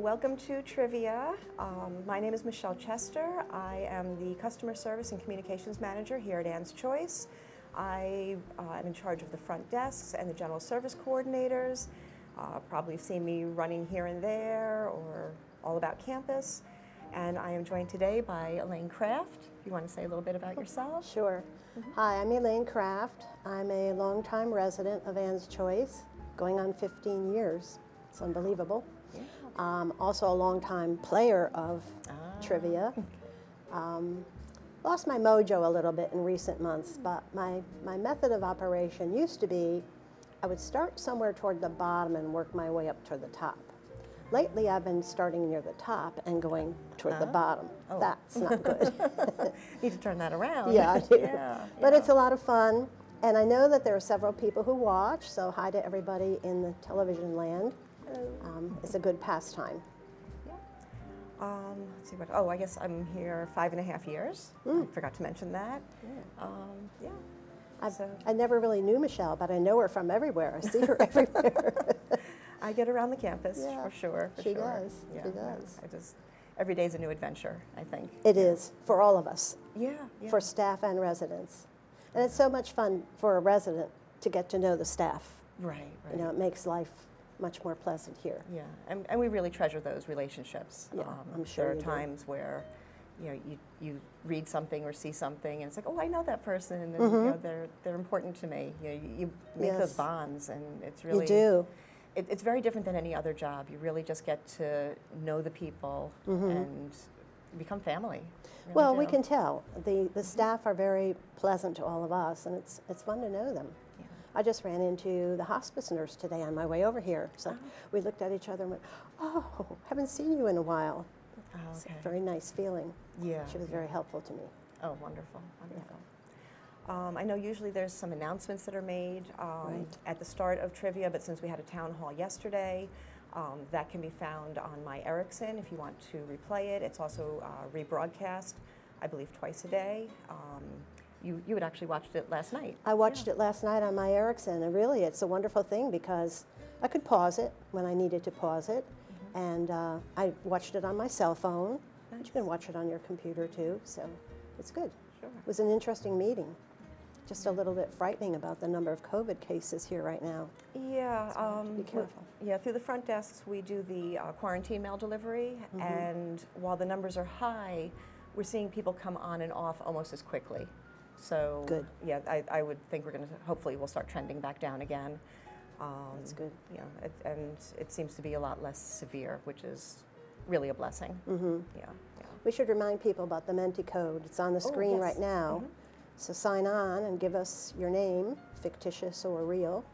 welcome to Trivia. My name is Michelle Chester. I am the Customer Service and Communications Manager here at Ann's Choice. I am in charge of the front desks and the general service coordinators. Probably have seen me running here and there or all about campus. And I am joined today by Elaine Kraft. If you want to say a little bit about yourself. Sure. Hi, I'm Elaine Kraft. I'm a longtime resident of Ann's Choice, going on 15 years. It's unbelievable. Yeah. Also a longtime player of trivia. Lost my mojo a little bit in recent months, but my method of operation used to be I would start somewhere toward the bottom and work my way up to the top. Lately, I've been starting near the top and going toward the bottom. Oh. That's not good. Need to turn that around. Yeah, I do. Yeah, But yeah. it's a lot of fun, and I know that there are several people who watch, so hi to everybody in the television land. It's a good pastime. Let's see what. Oh, I guess I'm here 5.5 years. I forgot to mention that. Yeah. I never really knew Michelle, but I know her from everywhere. I see her everywhere. I get around the campus for sure. She does. She does. I just every day's a new adventure, I think. It is for all of us, Yeah. for staff and residents, and it's so much fun for a resident to get to know the staff. Right. You know, it makes life much more pleasant here. Yeah, and we really treasure those relationships. Yeah, I'm sure there are you do. times where, you know, you read something or see something, and it's like, oh, I know that person, and you know, they're important to me. You know, you make those Yes. bonds, and it's really You do. It's very different than any other job. You really just get to know the people and become family. You really Well, we do. can tell. The staff are very pleasant to all of us, and it's fun to know them. Yeah. I just ran into the hospice nurse today on my way over here. So we looked at each other and went, oh, haven't seen you in a while. Oh, It's okay. a very nice feeling. Yeah. She was very helpful to me. Oh, wonderful, wonderful. I know usually there's some announcements that are made at the start of trivia, but since we had a town hall yesterday, that can be found on My Ericsson if you want to replay it. It's also rebroadcast, I believe, twice a day. You had actually watched it last night. I watched it last night on My Ericsson, and really it's a wonderful thing because I could pause it when I needed to pause it, and I watched it on my cell phone. But you can watch it on your computer too, so it's good. Sure. It was an interesting meeting. Just a little bit frightening about the number of COVID cases here right now. Yeah, be careful. Yeah, through the front desks we do the quarantine mail delivery, and while the numbers are high, we're seeing people come on and off almost as quickly. So Good. yeah, I would think we're going to hopefully we'll start trending back down again. That's good. Yeah, and it seems to be a lot less severe, which is really a blessing. Yeah, yeah. We should remind people about the Menti code. It's on the screen yes. right now. So sign on and give us your name, fictitious or real.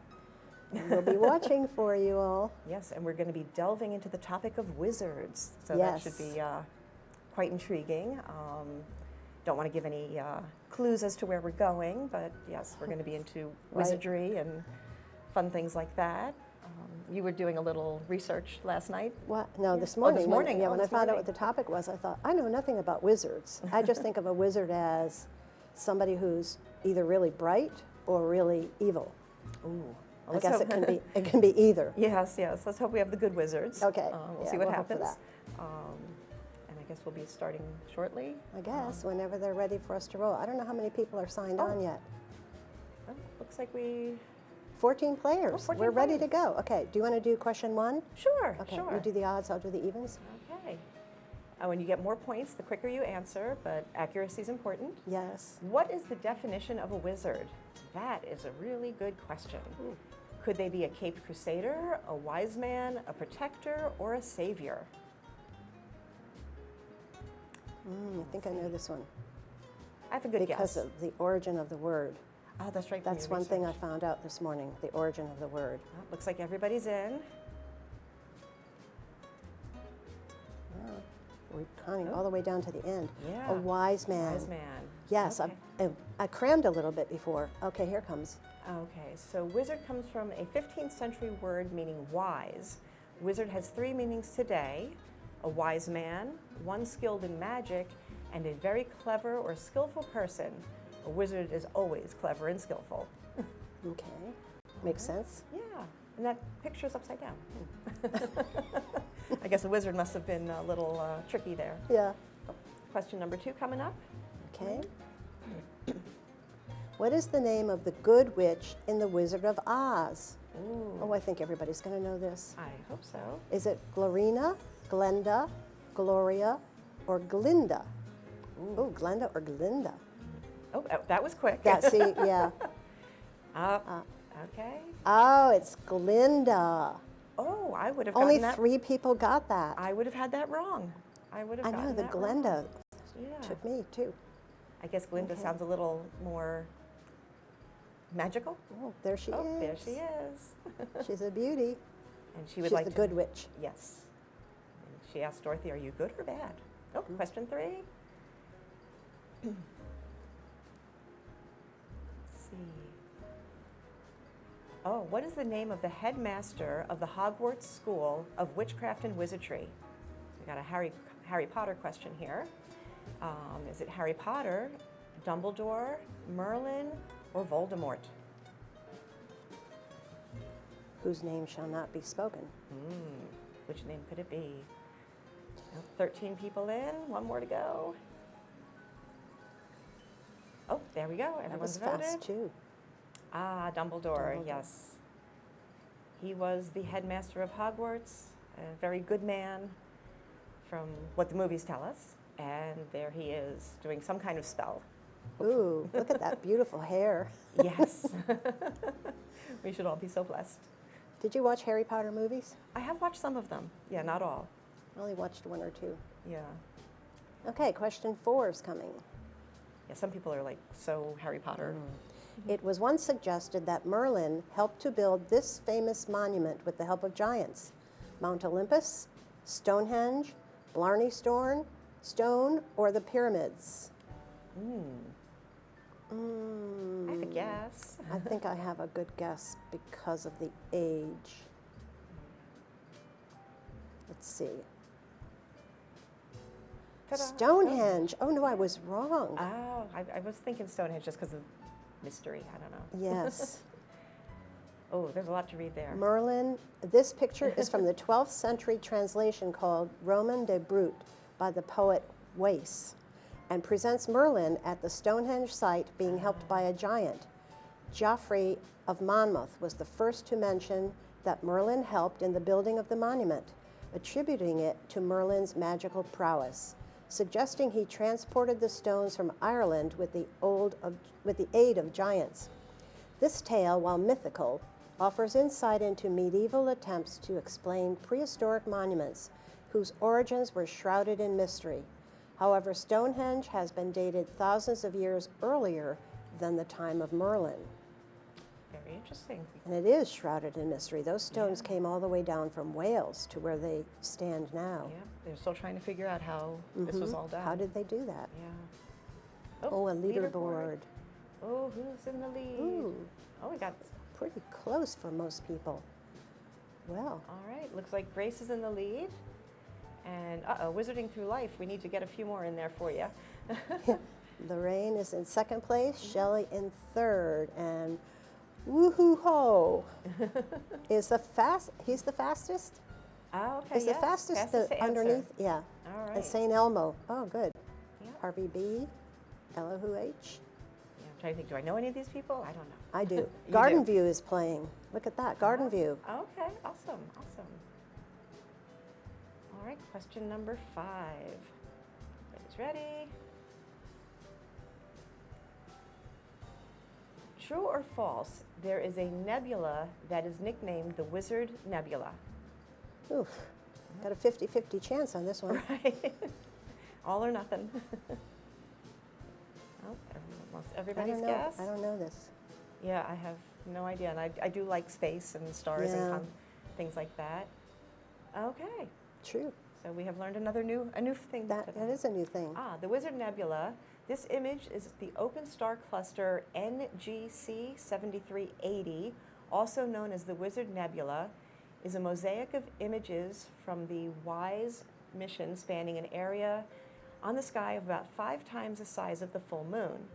And we'll be watching for you all. Yes, and we're going to be delving into the topic of wizards. So Yes. that should be quite intriguing. Don't want to give any clues as to where we're going, but yes, we're going to be into wizardry and fun things like that. You were doing a little research last night. What? No, Yeah. this morning. Oh, this morning. When Oh, I this found out morning. what the topic was, I thought, I know nothing about wizards. I just think of a wizard as somebody who's either really bright or really evil. Ooh. I guess it can be either. Yes, yes. Let's hope we have the good wizards. Okay. We'll Yeah, see what we'll hope for happens. that. And I guess we'll be starting shortly. I guess, whenever they're ready for us to roll. I don't know how many people are signed on yet. Oh, looks like we... 14 players. 14 We're ready players. to go. Okay, do you want to do question one? Sure, Okay, sure. you do the odds, I'll do the evens. Okay. When you get more points, the quicker you answer, but accuracy is important. Yes. What is the definition of a wizard? That is a really good question. Could they be a caped crusader, a wise man, a protector, or a savior? I think I know this one. I have a good Because guess. of the origin of the word. Oh, that's right. from That's your one thing I research. found out this morning, the origin of the word. Oh, looks like everybody's in. We're counting all the way down to the end. Yeah. A wise man. Wise man. Yes, Okay. I crammed a little bit before. Okay, here comes. Okay, so wizard comes from a 15th century word meaning wise. Wizard has 3 meanings today: a wise man, one skilled in magic, and a very clever or skillful person. A wizard is always clever and skillful. Okay, makes sense. Yeah, and that picture's upside down. I guess a wizard must have been a little tricky there. Yeah. Question number 2 coming up. Okay. What is the name of the good witch in The Wizard of Oz? Ooh, Oh, I think everybody's going to know this. I hope so. Is it Glorina, Glenda, Gloria, or Glinda? Ooh. Oh, Glenda or Glinda? Oh, that was quick. See, yeah. Okay. Oh, it's Glinda. Oh, I would have Only gotten that. 3 people got that. I would have had that wrong. I would have I know, gotten the that Glenda wrong. Yeah. took me too. I guess Glinda Okay. sounds a little more magical. Oh, there she Oh, is. there she is. She's a beauty. And she would She's like the to. good witch. Yes. And she asked Dorothy, "Are you good or bad?" Oh, question 3. Let's see. Oh, what is the name of the headmaster of the Hogwarts School of Witchcraft and Wizardry? So we got a Harry Potter question here. Is it Harry Potter, Dumbledore, Merlin, or Voldemort? Whose name shall not be spoken. Which name could it be? 13 people in, 1 more to go. Oh, there we go. That was Everyone's voted. fast too. Ah, Dumbledore, Dumbledore. yes. He was the headmaster of Hogwarts, a very good man from what the movies tell us. And there he is doing some kind of spell. Ooh, look at that beautiful hair. Yes. We should all be so blessed. Did you watch Harry Potter movies? I have watched some of them. Yeah, not all. I only watched 1 or 2. Yeah. Okay, question 4 is coming. Yeah, some people are like so Harry Potter. It was once suggested that Merlin helped to build this famous monument with the help of giants: Mount Olympus, Stonehenge, Blarney Stone, or the pyramids. I have a guess. I think I have a good guess because of the age. Let's see. Ta-da. Stonehenge. Oh no, I was wrong. Oh, I was thinking Stonehenge just because of mystery. I don't know. Yes. Oh, there's a lot to read there. Merlin. This picture is from the 12th century translation called Roman de Brut by the poet Wace, and presents Merlin at the Stonehenge site being helped by a giant. Geoffrey of Monmouth was the first to mention that Merlin helped in the building of the monument, attributing it to Merlin's magical prowess, suggesting he transported the stones from Ireland with the aid of giants. This tale, while mythical, offers insight into medieval attempts to explain prehistoric monuments whose origins were shrouded in mystery. However, Stonehenge has been dated thousands of years earlier than the time of Merlin. Very interesting. And it is shrouded in mystery. Those stones came all the way down from Wales to where they stand now. Yeah, they're still trying to figure out how this was all done. How did they do that? Yeah. Oh, a leaderboard. Oh, who's in the lead? Ooh, Oh, we got. pretty close for most people. Well, All right. Looks like Grace is in the lead. And Wizarding Through Life. We need to get a few more in there for you. Lorraine is in second place, Shelley in third, and woohoo ho is he's the fastest? Oh, okay. Is yes. the fastest to answer. underneath? Yeah. All right. And St. Elmo. Oh, good. Yeah. Harvey B. Elihu H. Yeah, I'm trying to think. Do I know any of these people? I don't know. I do. You Garden do. View is playing. Look at that, Garden View. Okay. Awesome. Awesome. All right. Question number 5. Everybody's ready. True or false, there is a nebula that is nicknamed the Wizard Nebula. Oof. Got a 50-50 chance on this one. Right? All or nothing. Oh, everybody's guess? I don't know this. Yeah, I have no idea. And I do like space and stars and Yeah. things like that. Okay. True. So we have learned a new thing. That today. is a new thing. The Wizard Nebula. This image is the open star cluster NGC 7380, also known as the Wizard Nebula, is a mosaic of images from the WISE mission spanning an area on the sky of about 5 times the size of the full moon.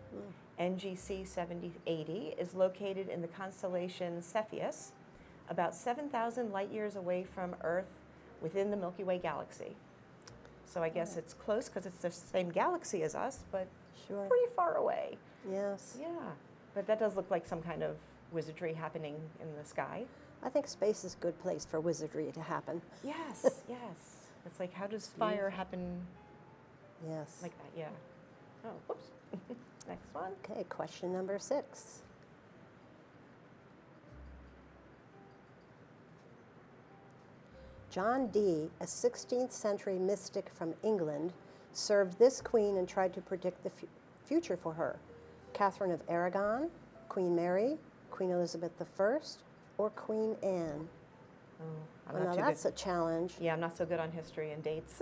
NGC 7080 is located in the constellation Cepheus, about 7,000 light years away from Earth, within the Milky Way galaxy. So I guess it's close because it's the same galaxy as us, but Sure. pretty far away. Yes. Yeah, but that does look like some kind of wizardry happening in the sky. I think space is a good place for wizardry to happen. Yes, yes. It's like, how does fire happen Yes. like that? Yeah. Oh, whoops. Next one. Okay, question number 6. John Dee, a 16th century mystic from England, served this queen and tried to predict the future for her. Catherine of Aragon, Queen Mary, Queen Elizabeth I, or Queen Anne? Oh, I'm Well, not now too that's good. a challenge. Yeah, I'm not so good on history and dates.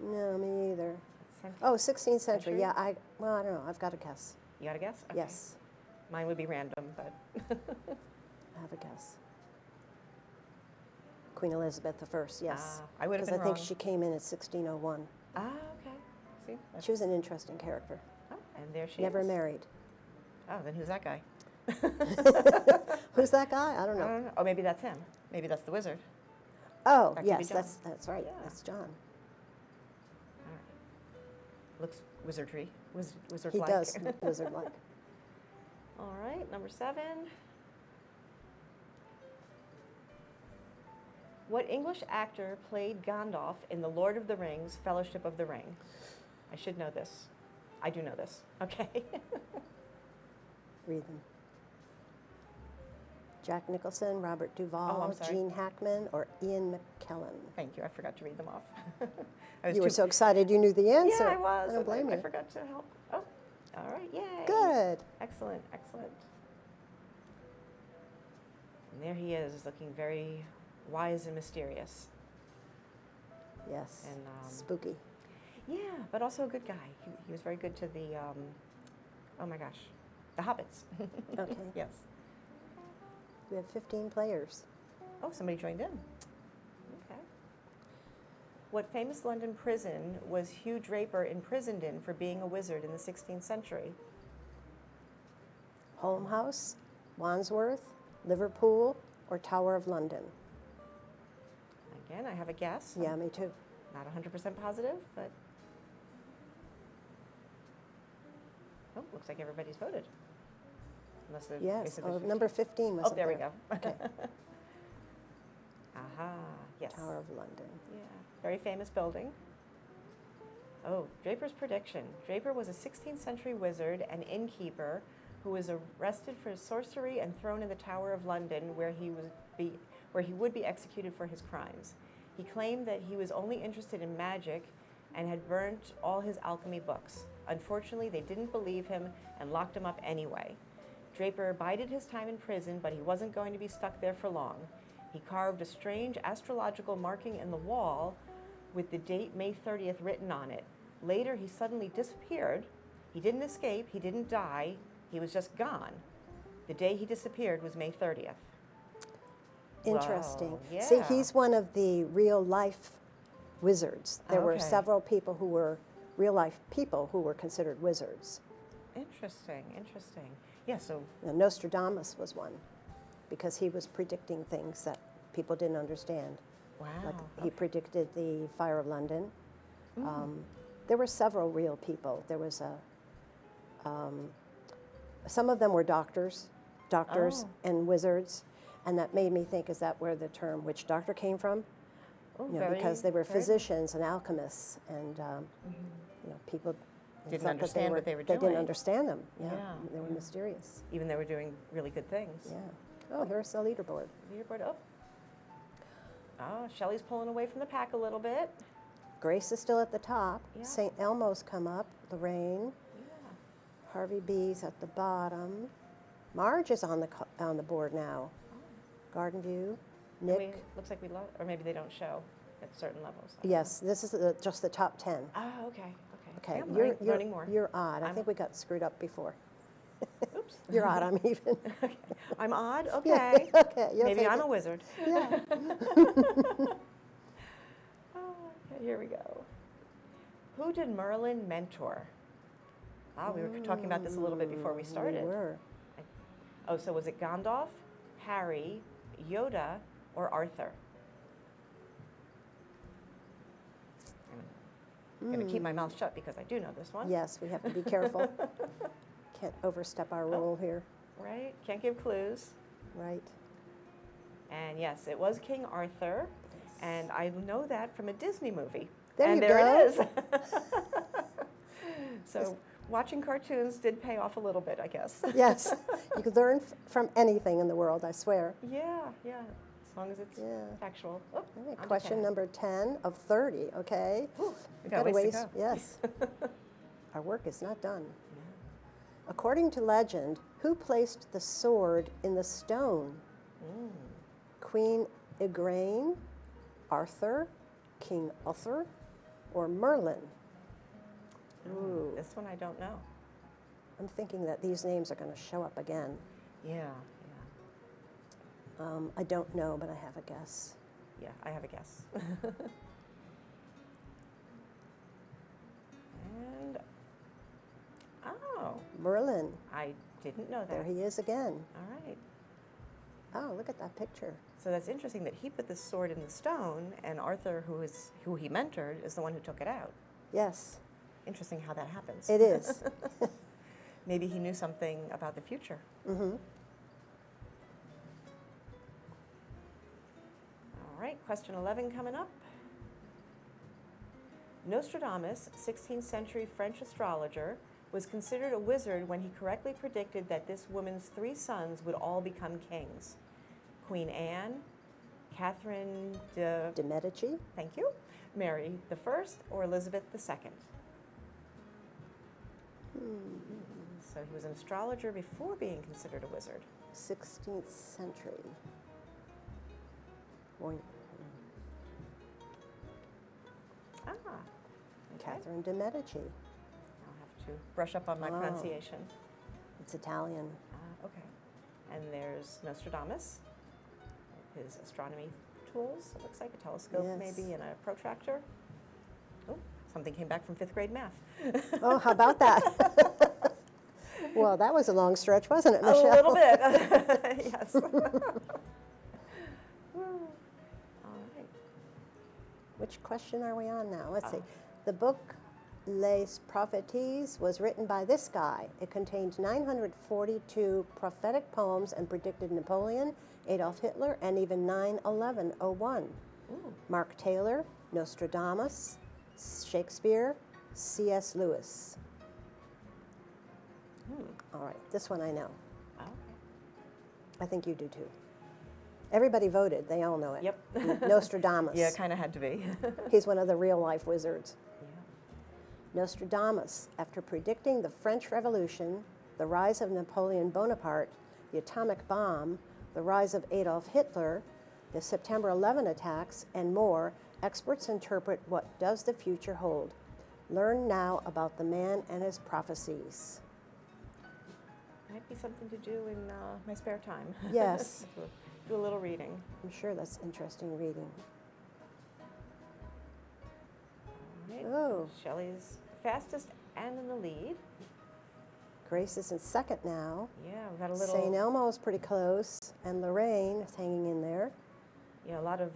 No, me either. Cent- Oh, 16th century. Century? Yeah, I don't know. I've got a guess. You got a guess? Okay. Yes, Mine would be random, but I have a guess. Queen Elizabeth I, yes. I would have Because been I wrong. think she came in at 1601. Okay. See? She was an interesting character. Oh, and there she Never is. married. Oh, then who's that guy? Who's that guy? I don't I know. don't know. Oh, maybe that's him. Maybe that's the wizard. Oh, That could be yes, John. that's right. Yeah. That's John. All right. Looks wizardry. Wizard-like. He does, wizard-like. All right, number 7. What English actor played Gandalf in The Lord of the Rings, Fellowship of the Ring? I should know this. I do know this. Okay. Read them. Jack Nicholson, Robert Oh, Duvall, I'm sorry. Gene Hackman, or Ian McKellen? Thank you. I forgot to read them off. I was You were too- so excited you knew the answer. Yeah, I was. I don't blame I you. forgot to help. Oh, all right. Yay. Good. Excellent, excellent. And there he is, looking very wise and mysterious. Yes. And Spooky. yeah, but also a good guy. He was very good to the, oh my gosh, the Hobbits. Okay. Yes. We have 15 players. Oh, somebody joined in. Okay. What famous London prison was Hugh Draper imprisoned in for being a wizard in the 16th century? Holme House, Wandsworth, Liverpool, or Tower of London? Again, I have a guess. Yeah, me too. Not 100% positive, but oh, looks like everybody's voted. Unless they Yes. said Oh, there's number 15 was Oh, there we go. Okay. Aha, yes. Tower of London. Yeah, very famous building. Oh, Draper's prediction. Draper was a 16th century wizard and innkeeper who was arrested for sorcery and thrown in the Tower of London, where he would be executed for his crimes. He claimed that he was only interested in magic and had burnt all his alchemy books. Unfortunately, they didn't believe him and locked him up anyway. Draper bided his time in prison, but he wasn't going to be stuck there for long. He carved a strange astrological marking in the wall with the date May 30th written on it. Later, he suddenly disappeared. He didn't escape, he didn't die, he was just gone. The day he disappeared was May 30th. Interesting. Wow, See, yeah. he's one of the real life wizards. There were Okay. several people who were real life people who were considered wizards. Interesting, interesting. Yeah, so, Now, Nostradamus was one because he was predicting things that people didn't understand. wow. Like he predicted the Fire of London. Mm. There were several real people. There was some of them were doctors Oh. and wizards, and that made me think: is that where the term witch doctor came from? Oh, You know, because they were very- physicians and alchemists, and you know, people Didn't thought that understand what they were They doing. didn't understand them. Yeah, Yeah, they were yeah. mysterious. Even they were doing really good things. Yeah. Oh, here's the leaderboard. Leaderboard up. Oh, Shelley's pulling away from the pack a little bit. Grace is still at the top. Yeah. St. Elmo's come up. Lorraine. Yeah. Harvey B's at the bottom. Marge is on the board now. Garden View. And Nick. looks like we lost, or maybe they don't show at certain levels. Yes, this is just the top 10. Oh, okay, okay. Okay, Yeah, I'm you're, learning more. you're odd. I I'm- think we got screwed up before. Oops. You're odd, I'm even. Okay. I'm odd. Yeah, Okay. okay, you'll Maybe take I'm it. a wizard. Yeah. Okay, here we go. Who did Merlin mentor? Ah, we were talking about this a little bit before we started. We were. Oh, so was it Gandalf, Harry, Yoda, or Arthur? I'm going to keep my mouth shut because I do know this one. Yes, we have to be careful. Can't overstep our rule here. Right? Can't give clues. Right. And yes, it was King Arthur. Yes. And I know that from a Disney movie. There and you there go. it is. So watching cartoons did pay off a little bit, I guess. Yes, you could learn from anything in the world, I swear. Yeah, as long as it's factual. Oh, All right, on to question 10. number 10 of 30, okay? Whew, we We've got a ways to go. Yes. Our work is not done. According to legend, who placed the sword in the stone? Queen Igraine, Arthur, King Uther, or Merlin? Ooh. This one I don't know. I'm thinking that these names are going to show up again. Yeah. I don't know, but I have a guess. Yeah, I have a guess. And, Merlin. I didn't know that. There he is again. All right. Oh, look at that picture. So that's interesting that he put the sword in the stone, and Arthur, who he mentored, is the one who took it out. Yes, Interesting how that happens. it is. Maybe he knew something about the future. Mm-hmm. All right, question 11 coming up. Nostradamus, 16th century French astrologer, was considered a wizard when he correctly predicted that this woman's 3 sons would all become kings. Queen Anne, Catherine De Medici. thank you, Mary the First, or Elizabeth the Second. So he was an astrologer before being considered a wizard. 16th century. Boy, Ah, okay. Catherine de Medici. I'll have to brush up on my Oh. pronunciation. It's Italian. Okay. And there's Nostradamus with his astronomy tools. It looks like a telescope Yes. maybe and a protractor. Oh, something came back from 5th grade math. Oh, how about that? Well, that was a long stretch, wasn't it, A Michelle? little bit, yes. All right. Which question are we on now? Let's see. The book Les Prophéties was written by this guy. It contained 942 prophetic poems and predicted Napoleon, Adolf Hitler, and even 9/11/01. Mark Taylor, Nostradamus, Shakespeare, C.S. Lewis. All right, this one I know. Okay. I think you do too. Everybody voted. They all know it. Yep. Nostradamus. Yeah, it kind of had to be. He's one of the real-life wizards. Yeah. Nostradamus, after predicting the French Revolution, the rise of Napoleon Bonaparte, the atomic bomb, the rise of Adolf Hitler, the September 11 attacks, and more, experts interpret what does the future hold. Learn now about the man and his prophecies. Might be something to do in my spare time. Yes. Do a little reading. I'm sure that's interesting reading. All right. Oh. Shelley's fastest and in the lead. Grace is in second now. Yeah, we've got a little. St. Elmo's pretty close, and Lorraine is hanging in there. Yeah, a lot of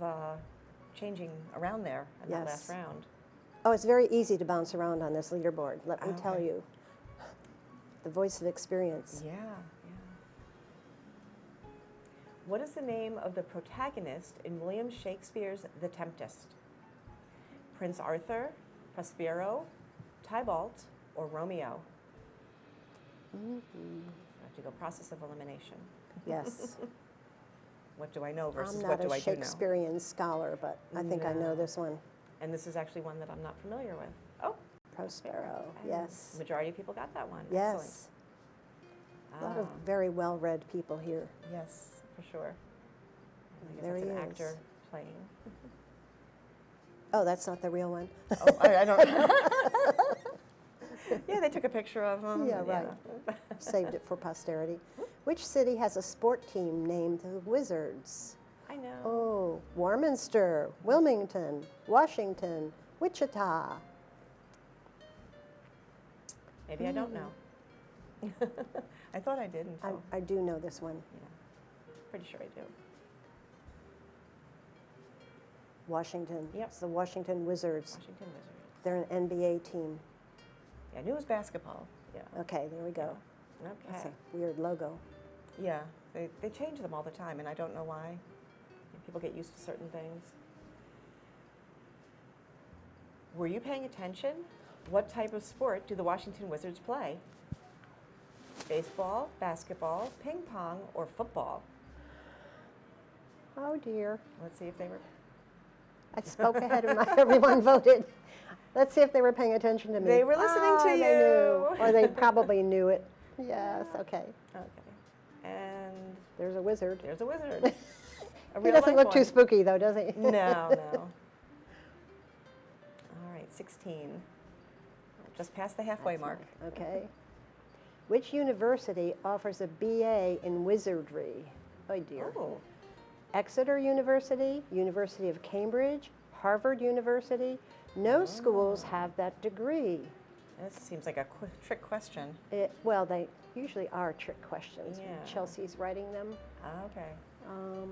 changing around there in that last Yes. round. Oh, it's very easy to bounce around on this leaderboard, let me tell Okay. you. The voice of experience. Yeah. What is the name of the protagonist in William Shakespeare's The Tempest? Prince Arthur, Prospero, Tybalt, or Romeo? Mm-hmm. I have to go process of elimination. Yes. What do I know versus I'm what not do a I do know? Shakespearean scholar, but I think I know No. this one. And this is actually one that I'm not familiar with. Oh, Prospero, and yes. Majority of people got that one. Yes. A lot of Ah, very well-read people here. yes, for sure. I guess There that's he an is. actor playing. Oh, that's not the real one. Oh, I don't Yeah, they took a picture of him. Yeah, right. Saved it for posterity. Which city has a sport team named the Wizards? I know. Oh, Warminster, Wilmington, Washington, Wichita. Maybe I don't know. I thought I did until. I do know this one. Yeah, pretty sure I do. Washington. Yep. It's the Washington Wizards. Washington Wizards. They're an NBA team. Yeah, I knew it was basketball. Yeah. Okay, there we go. That's Okay. a weird logo. Yeah, they change them all the time, and I don't know why. People get used to certain things. Were you paying attention? What type of sport do the Washington Wizards play? Baseball, basketball, ping pong, or football? Oh dear. Let's see if they were. I spoke ahead of everyone voted. Let's see if they were paying attention to me. They were listening to They you. knew. Or they probably knew it. Yes, okay. Okay. And There's a wizard. there's a wizard. A He real doesn't life look too one. spooky though, does he? No, no. All right, 16. Just past the halfway mark. Okay. Which university offers a BA in wizardry? Oh dear. Oh, Exeter University, University of Cambridge, Harvard University. No schools have that degree. this seems like a trick question. Well, they usually are trick questions. Yeah. Chelsea's writing them. Okay. Um,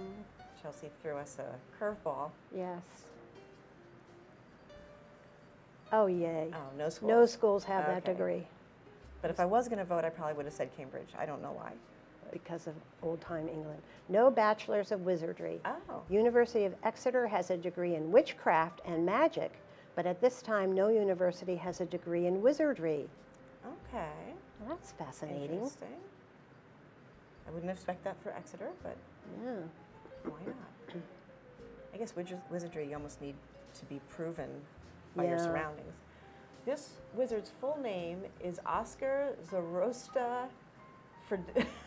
Chelsea threw us a curveball. yes. Oh, yay. Oh, no schools. No schools have that Okay. degree But if I was going to vote, I probably would have said Cambridge. I don't know why. because of old-time England. No bachelors of wizardry. Oh. University of Exeter has a degree in witchcraft and magic, but at this time, no university has a degree in wizardry. Okay. Well, that's fascinating. Interesting. I wouldn't expect that for Exeter, but Yeah. why not? I guess wizardry you almost need to be proven by your Yeah. surroundings. This wizard's full name is Oscar Zoroaster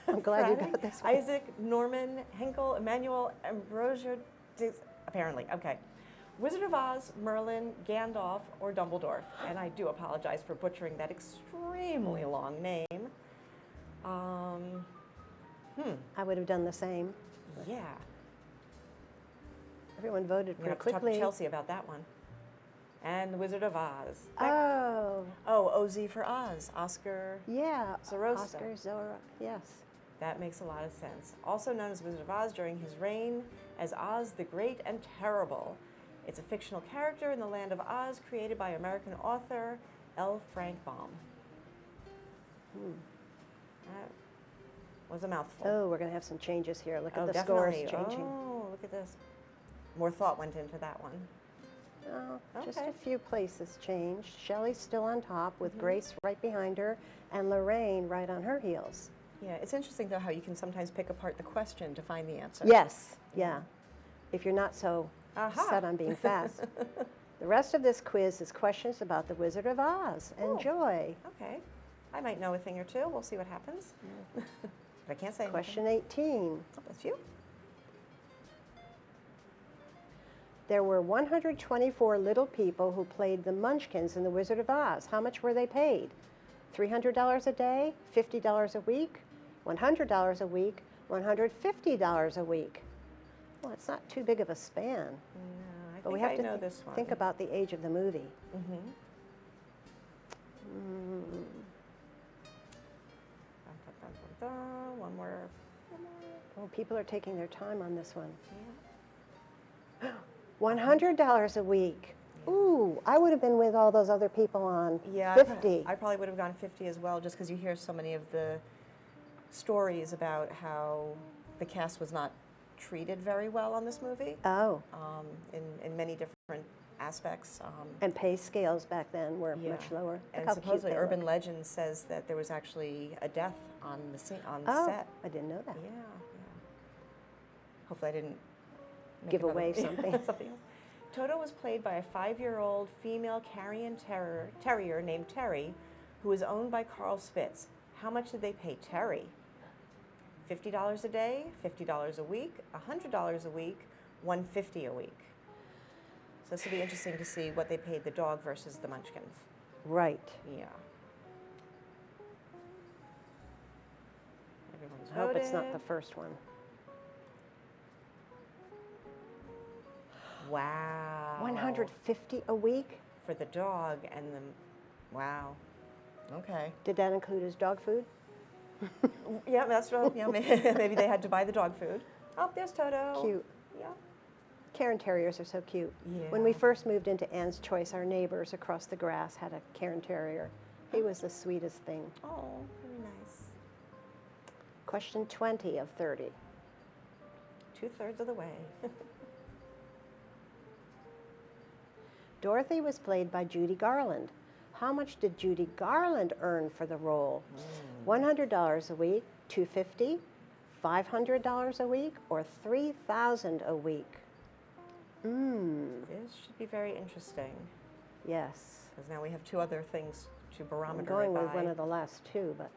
I'm glad you got this one. Isaac Norman Henkel Emmanuel Ambrosia. Apparently, okay. Wizard of Oz, Merlin, Gandalf, or Dumbledore. And I do apologize for butchering that extremely long name. I would have done the same. Yeah. Everyone voted I'm going pretty to have to talk to quickly. Chelsea about that one. And the Wizard of Oz. Oh, Oh, OZ for Oz. Oscar. yeah. Zoroaster. Oscar Zora, yes. That makes a lot of sense. Also known as Wizard of Oz during his reign as Oz the Great and Terrible. It's a fictional character in the land of Oz created by American author L. Frank Baum. That was a mouthful. Oh, we're going to have some changes here. Look at the definitely. scores changing. Oh, look at this. More thought went into that one. Oh, just Okay. a few places changed. Shelley's still on top with Mm-hmm. Grace right behind her and Lorraine right on her heels. Yeah, it's interesting though how you can sometimes pick apart the question to find the answer. Yes, yeah. If you're not so Aha. set on being fast. The rest of this quiz is questions about the Wizard of Oz. Oh. Enjoy. Okay. I might know a thing or two. We'll see what happens. But I can't say anything. Question 18. Oh, that's you. There were 124 little people who played the Munchkins in The Wizard of Oz. How much were they paid? $300 a day, $50 a week, $100 a week, $150 a week. Well, it's not too big of a span. No, I But think we have I to know this one. think about the age of the movie. Mm-hmm. One more. Oh, people are taking their time on this one. Yeah. $100 a week. Ooh, I would have been with all those other people on Yeah, 50. I probably would have gone 50 as well, just because you hear so many of the stories about how the cast was not treated very well on this movie Oh, in many different aspects. and pay scales back then were Yeah. much lower. Look And how cute supposedly, they urban look. legend says that there was actually a death on the Oh, set. I didn't know that. Yeah, yeah. Hopefully, I didn't make Give another- away something. something else. Toto was played by a 5-year-old female carrion terrier named Terry, who was owned by Carl Spitz. How much did they pay Terry? $50 a day, $50 a week, $100 a week, $150 a week. So this will be interesting to see what they paid the dog versus the Munchkins. Right. Yeah. Everyone's I hope it's not the voted. first one. Wow. 150 a week? For the dog and the, wow. Okay. Did that include his dog food? Yeah, that's right. Yeah, maybe they had to buy the dog food. Oh, there's Toto. Cute. Yeah. Cairn Terriers are so cute. When we first moved into Anne's Choice, our neighbors across the grass had a Cairn Terrier. He was the sweetest thing. Oh, very nice. Question 20 of 30. 2/3 of the way. Dorothy was played by Judy Garland. How much did Judy Garland earn for the role? $100 a week, $250, $500 a week, or $3,000 a week? This should be very interesting, Yes. because now we have two other things to I'm barometer going it with by. one of the last two, but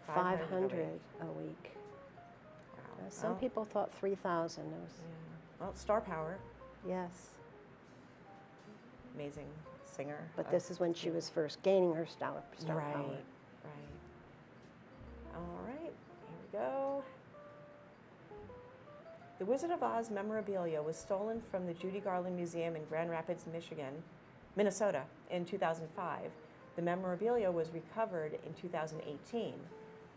500 500 a week. Wow. Some Well, people thought 3,000. yeah. Well, star power, Yes, amazing singer. but this is when she was first gaining her star right, power. right. All right, here we go. The Wizard of Oz memorabilia was stolen from the Judy Garland Museum in Grand Rapids, Minnesota in 2005. The memorabilia was recovered in 2018.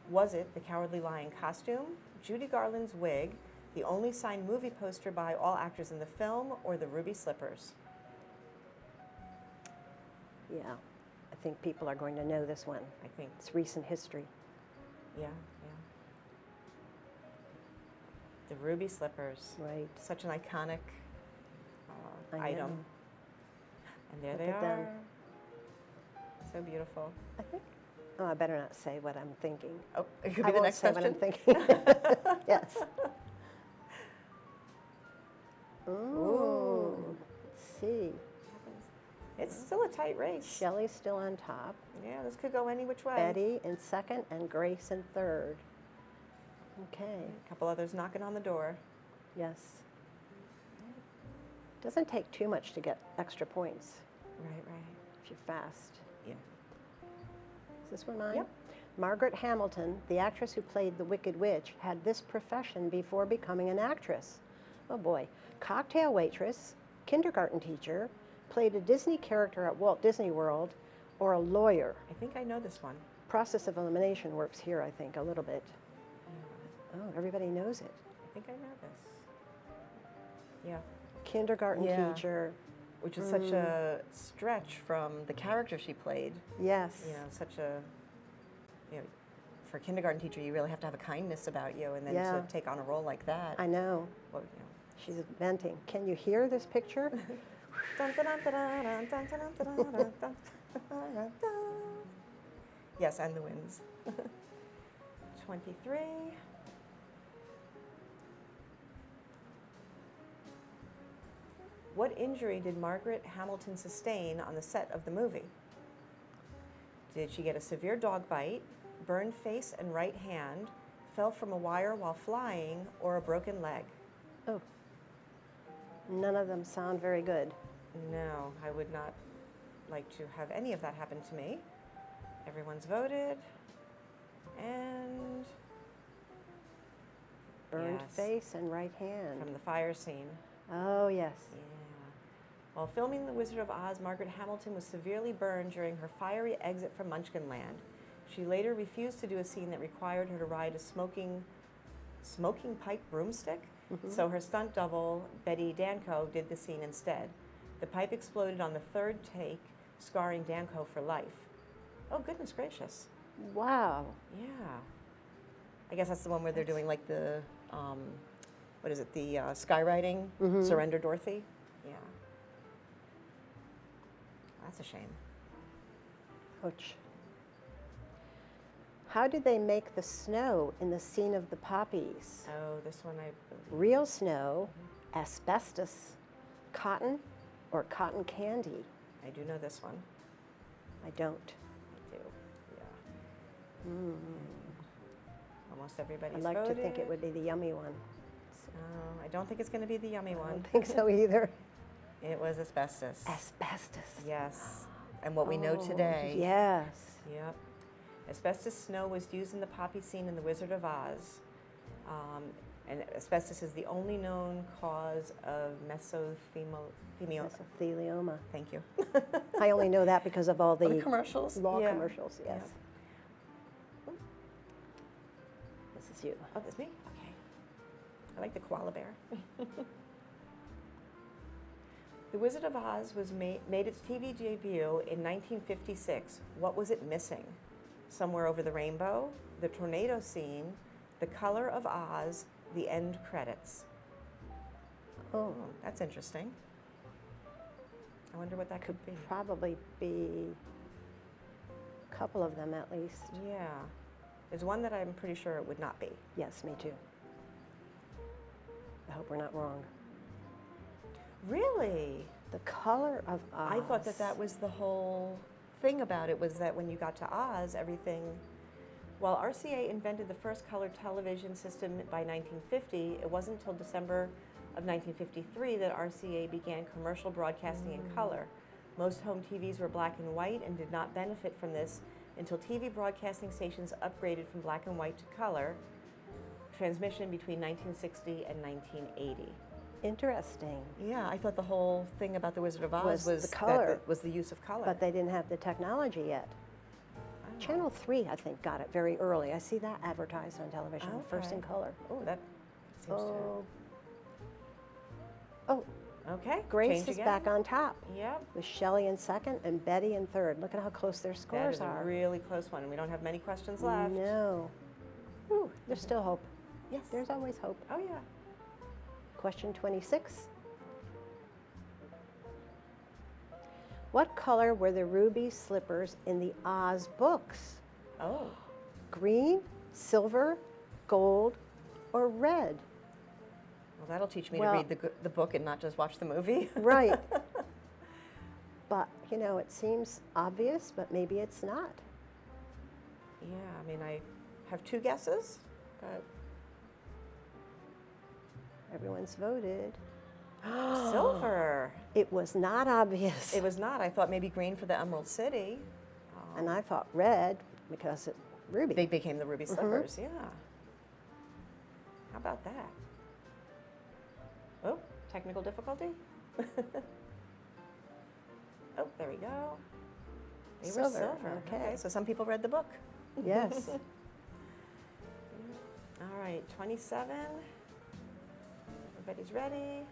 Was it the Cowardly Lion costume, Judy Garland's wig, the only signed movie poster by all actors in the film, or the ruby slippers? Yeah, I think people are going to know this one. I think, It's recent history. yeah. The ruby slippers. Right. Such an iconic I item. know. And there Look they at them. are. So beautiful. I think. Oh, I better not say what I'm thinking. Oh, it could I be the won't next say question. what I'm thinking. Yes. Ooh. Let's see. It's still a tight race. Shelley's still on top. Yeah, this could go any which way. Betty in second and Grace in third. Okay. A couple others knocking on the door. Yes. Doesn't take too much to get extra points Right. if you're fast. Yeah. Is this one mine? Yep. Margaret Hamilton, the actress who played the Wicked Witch, had this profession before becoming an actress. Oh boy. Cocktail waitress, kindergarten teacher, played a Disney character at Walt Disney World, or a lawyer. I think I know this one. Process of elimination works here, I think, a little bit. Yeah, Oh, everybody knows it. I think I know this. Yeah. Kindergarten Yeah. teacher. Which is such a stretch from the character she played. Yes. You know, such a, you know, for a kindergarten teacher, you really have to have a kindness about you, and then Yeah. to take on a role like that. I know. Well, you know. She's venting. Can you hear this picture? Dun, dun, dun, dun, dun, dun, dun, dun, dun, dun, dun, dun, dun. Yes, and the winds. 23. What injury did Margaret Hamilton sustain on the set of the movie? Did she get a severe dog bite, burned face and right hand, fell from a wire while flying, or a broken leg? Oh. None of them sound very good. No, I would not like to have any of that happen to me. Everyone's voted. And Burned yes, face and right hand. from the fire scene. Oh, yes. Yeah. While filming The Wizard of Oz, Margaret Hamilton was severely burned during her fiery exit from Munchkinland. She later refused to do a scene that required her to ride a smoking pipe broomstick, so her stunt double, Betty Danko, did the scene instead. The pipe exploded on the third take, scarring Danko for life. Oh, goodness gracious. Wow. Yeah. I guess that's the one where they're doing like the, what is it, the skywriting, Surrender Dorothy? Yeah. That's a shame. Ouch. How did they make the snow in the scene of the poppies? Oh, this one I believe. Real snow, asbestos, cotton, or cotton candy? I do know this one. I don't. I do. Yeah. Almost everybody's I'd like voted. to think it would be the yummy one. I don't think it's going to be the yummy I one. don't think so either. It was asbestos. Asbestos. Yes. And what we know Oh, today. Yes. Yep. Asbestos snow was used in the poppy scene in The Wizard of Oz. And asbestos is the only known cause of mesothelioma. Mesothelioma. Thank you. I only know that because of all the The commercials. law Yeah. commercials, yes. Yep. This is you. Oh, that's me? Okay. I like the koala bear. The Wizard of Oz was made its TV debut in 1956. What was it missing? Somewhere Over the Rainbow, the tornado scene, The Color of Oz, the end credits. Oh, That's interesting. I wonder what that could be. probably be a couple of them at least. Yeah. There's one that I'm pretty sure it would not be. Yes, me too. I hope we're not wrong. Really? The Color of Oz. I thought that that was the whole thing about it, was that when you got to Oz, everything... While RCA invented the first color television system by 1950, it wasn't until December of 1953 that RCA began commercial broadcasting in color. Most home TVs were black and white and did not benefit from this until TV broadcasting stations upgraded from black and white to color transmission between 1960 and 1980. Interesting. Yeah, I thought the whole thing about the Wizard of Oz Was the that color. was the use of color. But they didn't have the technology yet. Oh. Channel 3, I think, got it very early. I see that advertised on television, first in Okay. color. Oh, that seems Oh. Oh, to... Okay, Grace change is again. back on top Yep. with Shelley in second and Betty in third. Look at how close their That scores is are. a really close one. We don't have many questions left. No. Whew, there's still hope. Yes. There's always hope. Oh, yeah. Question 26. What color were the ruby slippers in the Oz books? Oh. Green, silver, gold, or red? Well, that'll teach me Well- to read the book and not just watch the movie. Right. But, you know, it seems obvious, but maybe it's not. Yeah, I mean, I have two guesses, but Everyone's voted. silver. It was not obvious. It was not. I thought maybe green for the Emerald City. And I thought red because it's ruby. They became the ruby slippers, yeah. How about that? Oh, technical difficulty? Oh, there we go. They were Silver, silver. okay. So some people read the book. Yes. All right, 27. Everybody's ready.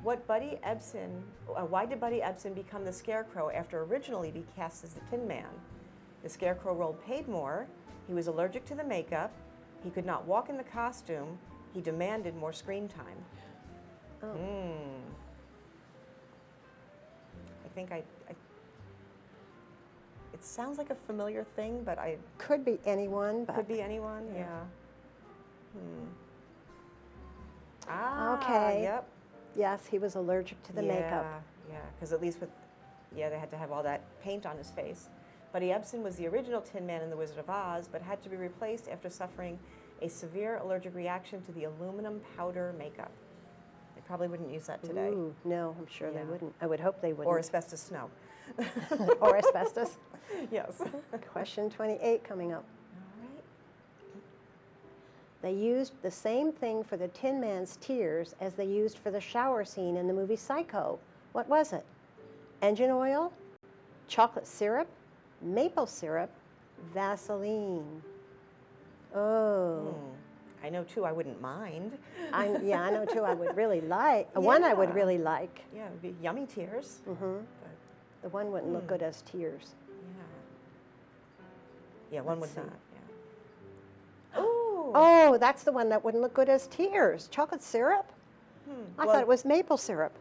Why did Buddy Ebsen become the Scarecrow after originally being cast as the Tin Man? The Scarecrow role paid more, he was allergic to the makeup, he could not walk in the costume, he demanded more screen time. Oh. I think it sounds like a familiar thing, but I Could be anyone, but could be anyone, Yeah. yeah. Ah, Okay. yep. yes, he was allergic to the makeup. Yeah, because at least they had to have all that paint on his face. Buddy Ebsen was the original Tin Man in The Wizard of Oz, but had to be replaced after suffering a severe allergic reaction to the aluminum powder makeup. They probably wouldn't use that today. Ooh, no, I'm sure Yeah. they wouldn't. I would hope they wouldn't. Or asbestos snow. Or asbestos. Yes. All Question 28 coming up. right. They used the same thing for the Tin Man's tears as they used for the shower scene in the movie Psycho. What was it? Engine oil, chocolate syrup, maple syrup, Vaseline. Oh. I know two I wouldn't mind. I know two I would really like. One I would Yeah. really like. Yeah, it would be yummy tears. Hmm. But The one wouldn't look good as tears. yeah. Yeah, one would Let's see. not. Yeah. Oh. Oh, that's the one that wouldn't look good as tears. Chocolate syrup? I Well- thought it was maple syrup.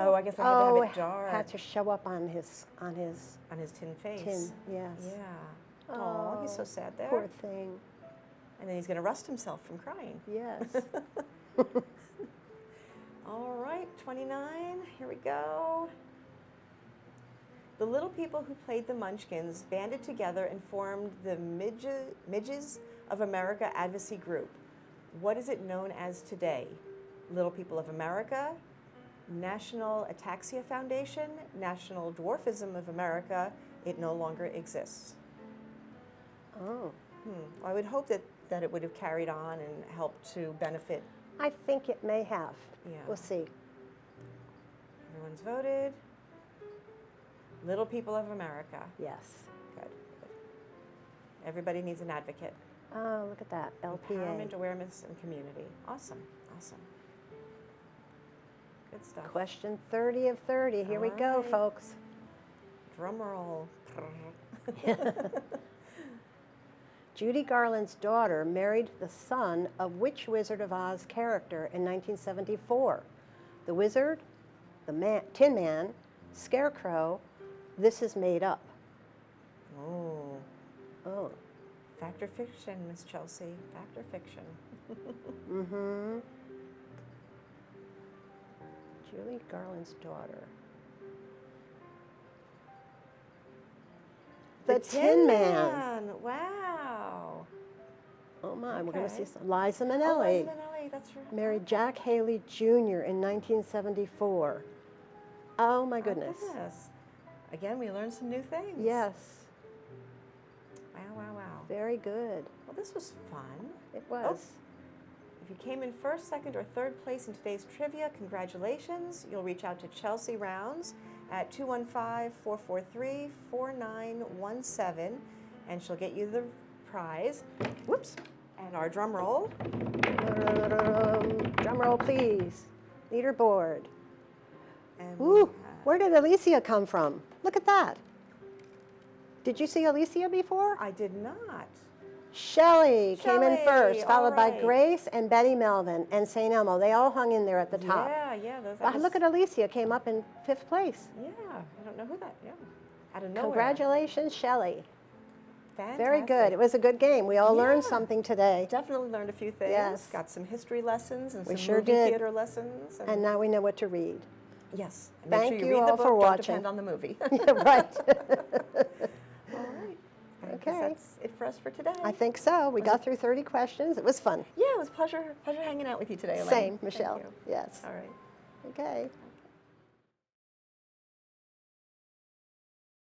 Oh, I guess I had to have it jarred. Had to show up on his On his tin face. tin. Yes. Yeah. Oh, he's so sad there. Poor thing. And then he's going to rust himself from crying. Yes. All right, 29. Here we go. The little people who played the Munchkins banded together and formed the Midges of America Advocacy Group. What is it known as today? Little People of America, National Ataxia Foundation, National Dwarfism of America. It no longer exists. Oh. I would hope that it would have carried on and helped to benefit. I think it may have. Yeah. We'll see. Everyone's voted. Little People of America. Yes. Good. Everybody needs an advocate. Oh, look at that, LPA. Empowerment, awareness, and community. Awesome, awesome. Good stuff. Question 30 of 30. Here we go, All right. folks. Drum roll. Judy Garland's daughter married the son of which Wizard of Oz character in 1974? The Wizard, the Tin Man, Scarecrow, This Is Made Up. Oh, Oh. fact or fiction, Miss Chelsea? Fact or fiction? Mm-hmm. Judy Garland's daughter. The Tin Man. Wow. Oh my, we're going to Okay. see some. Liza Oh, Minnelli Liza Minnelli, that's right. married Jack Haley Jr. in 1974. Oh my Oh, goodness. Again, we learned some new things. Yes, Wow, wow, wow. very good. Well, this was fun. It was. If you came in first, second, or third place in today's trivia, congratulations. You'll reach out to Chelsea Rounds at 215-443-4917, and she'll get you the prize. Whoops. And our drum roll. Drum roll, please. Leaderboard. And we Ooh, have- where did Alicia come from? Look at that. Did you see Alicia before? I did not. Shelley came in Shelley, first, followed by all right. Grace and Betty Melvin and St. Elmo. They all hung in there at the top. Yeah. But look at Alicia, came up in 5th place. Yeah, I don't know who that. Yeah, out of nowhere. Congratulations, Shelley. Fantastic. Very good. It was a good game. We all learned Yeah. something today. Definitely learned a few things. Yes. Got some history lessons and We some sure movie did. theater lessons. And now we know what to read. yes. And Thank make sure you you read the all book, for don't watching. depend on the movie. Yeah, right. All right. I guess Okay. that's it for us for today. I think so. We got through 30 questions. It was fun. Yeah, it was pleasure hanging out with you today, Elaine. Same, Thank Michelle. you. Yes. All right. Okay.